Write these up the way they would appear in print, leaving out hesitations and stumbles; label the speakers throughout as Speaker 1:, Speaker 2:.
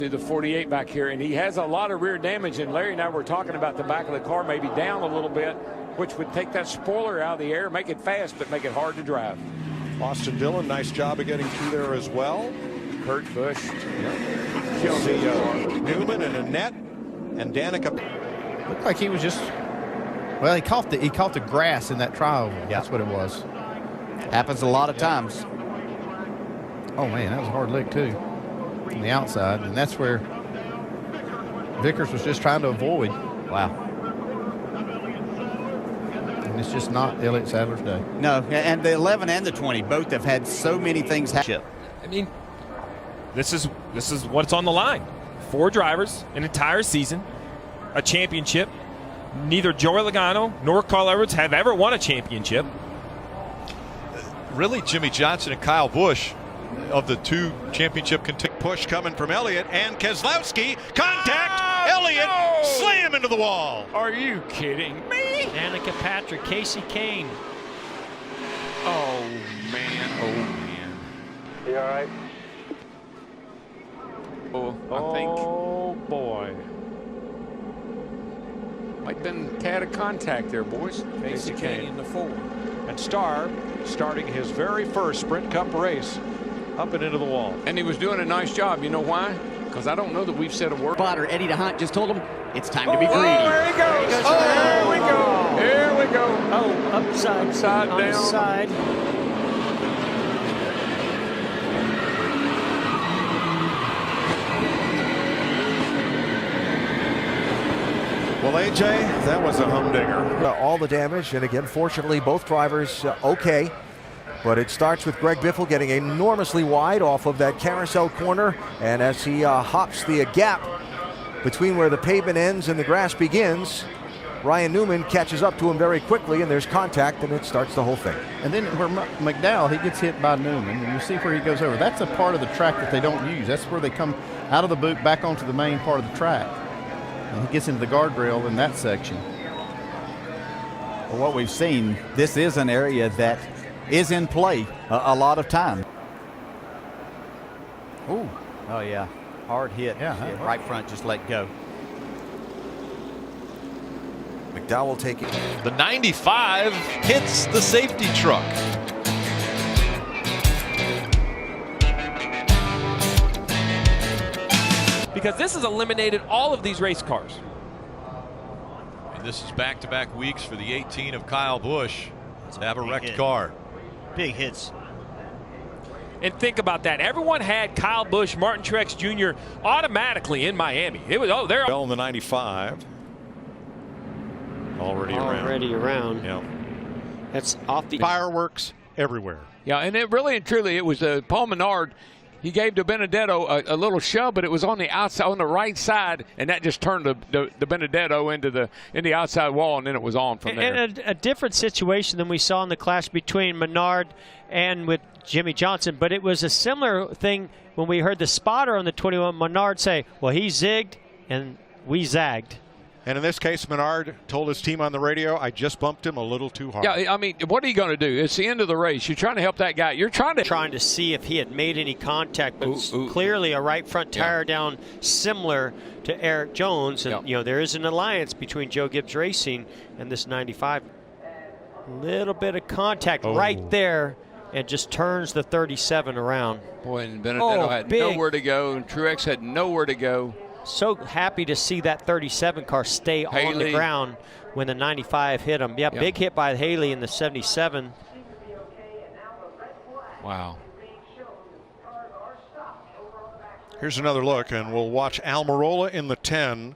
Speaker 1: The 48 back here, and he has a lot of rear damage, and Larry and I were talking about the back of the car maybe down a little bit, which would take that spoiler out of the air, make it fast, but make it hard to drive.
Speaker 2: Austin Dillon, nice job of getting through there as well.
Speaker 1: Kurt Busch.
Speaker 2: Killed Newman and Annette and Danica.
Speaker 3: Looked like he was just, well, he caught the grass in that trioval. Yeah. That's what it was.
Speaker 4: Happens a lot of times.
Speaker 3: Oh man, that was a hard lick too. From the outside, and that's where Vickers was just trying to avoid.
Speaker 4: Wow.
Speaker 3: And it's just not Elliott Sadler's day.
Speaker 4: No, and the 11 and the 20 both have had so many things happen.
Speaker 5: I mean, this is what's on the line. 4 drivers, an entire season, a championship. Neither Joey Logano nor Carl Edwards have ever won a championship.
Speaker 2: Really, Jimmy Johnson and Kyle Busch of the 2 championship push coming from Elliott and Keselowski. Contact! Elliott slam into the wall.
Speaker 1: Are you kidding me?
Speaker 6: Danica Patrick, Casey Kane.
Speaker 1: Oh man.
Speaker 7: You all right?
Speaker 1: I think. Oh boy. Might have been a tad of contact there, boys.
Speaker 8: Casey Kane in the 4. And Starr starting his very first Sprint Cup race up and into the wall.
Speaker 1: And he was doing a nice job. You know why? Because I don't know that we've said a word.
Speaker 4: Spotter Eddie DeHunt just told him it's time to be greedy.
Speaker 1: There he goes. There we go. Here we go.
Speaker 6: Oh, upside
Speaker 1: down.
Speaker 6: The side.
Speaker 2: Well, AJ, that was a humdinger.
Speaker 9: All the damage, and again, fortunately, both drivers okay. But it starts with Greg Biffle getting enormously wide off of that carousel corner, and as he hops the gap between where the pavement ends and the grass begins, Ryan Newman catches up to him very quickly, and there's contact, and it starts the whole thing.
Speaker 3: And then where McDowell, he gets hit by Newman, and you see where he goes over. That's a part of the track that they don't use. That's where they come out of the boot back onto the main part of the track. And he gets into the guardrail in that section.
Speaker 4: Well, what we've seen, this is an area that is in play a lot of time.
Speaker 3: Ooh.
Speaker 4: Oh, yeah. Hard hit.
Speaker 3: Yeah,
Speaker 4: right front just let go.
Speaker 9: McDowell taking.
Speaker 10: The 95 hits the safety truck.
Speaker 5: Because this has eliminated all of these race cars.
Speaker 10: And this is back-to-back weeks for the 18 of Kyle Busch to have a wrecked car.
Speaker 6: Big hits.
Speaker 5: And think about that. Everyone had Kyle Busch, Martin Truex Jr. automatically in Miami. It was, oh, they're
Speaker 2: Well, in the 95. Already around. Yeah.
Speaker 6: That's off the
Speaker 2: Fireworks everywhere.
Speaker 1: Yeah, and it really and truly, it was Paul Menard. He gave to Benedetto a little shove, but it was on the outside, on the right side, and that just turned the Benedetto into the outside wall, and then it was on from there.
Speaker 6: And a different situation than we saw in the clash between Menard and with Jimmy Johnson, but it was a similar thing when we heard the spotter on the 21, Menard say, well, he zigged and we zagged.
Speaker 2: And in this case, Menard told his team on the radio, I just bumped him a little too hard.
Speaker 1: Yeah, I mean, what are you going to do? It's the end of the race. You're trying to help that guy. You're trying to
Speaker 6: see if he had made any contact, but clearly a right front tire down similar to Eric Jones. And, you know, there is an alliance between Joe Gibbs Racing and this 95. Little bit of contact right there and just turns the 37 around.
Speaker 1: Boy, and Benedetto had nowhere to go, and Truex had nowhere to go.
Speaker 6: So happy to see that 37 car stay on the ground when the 95 hit him. Yeah, big hit by Haley in the 77.
Speaker 1: Wow.
Speaker 2: Here's another look, and we'll watch Almirola in the 10.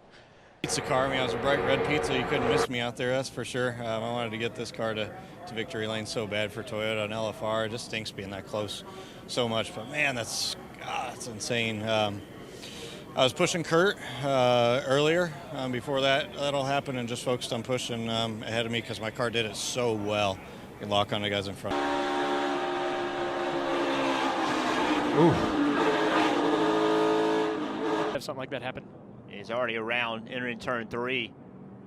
Speaker 11: Pizza car. I mean, I was a bright red pizza. You couldn't miss me out there, that's for sure. I wanted to get this car to victory lane so bad for Toyota and LFR. It just stinks being that close so much. But, man, that's insane. I was pushing Kurt earlier before that all happened, and just focused on pushing ahead of me because my car did it so well. You can lock on the guys in front.
Speaker 6: Ooh.
Speaker 12: Have something like that happen. He's already around entering turn 3.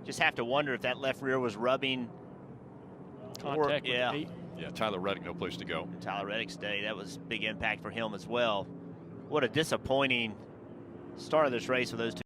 Speaker 12: Just have to wonder if that left rear was rubbing.
Speaker 10: Contact. Yeah, Tyler Reddick, no place to go.
Speaker 12: Tyler Reddick's day, that was big impact for him as well. What a disappointing start of this race with those two.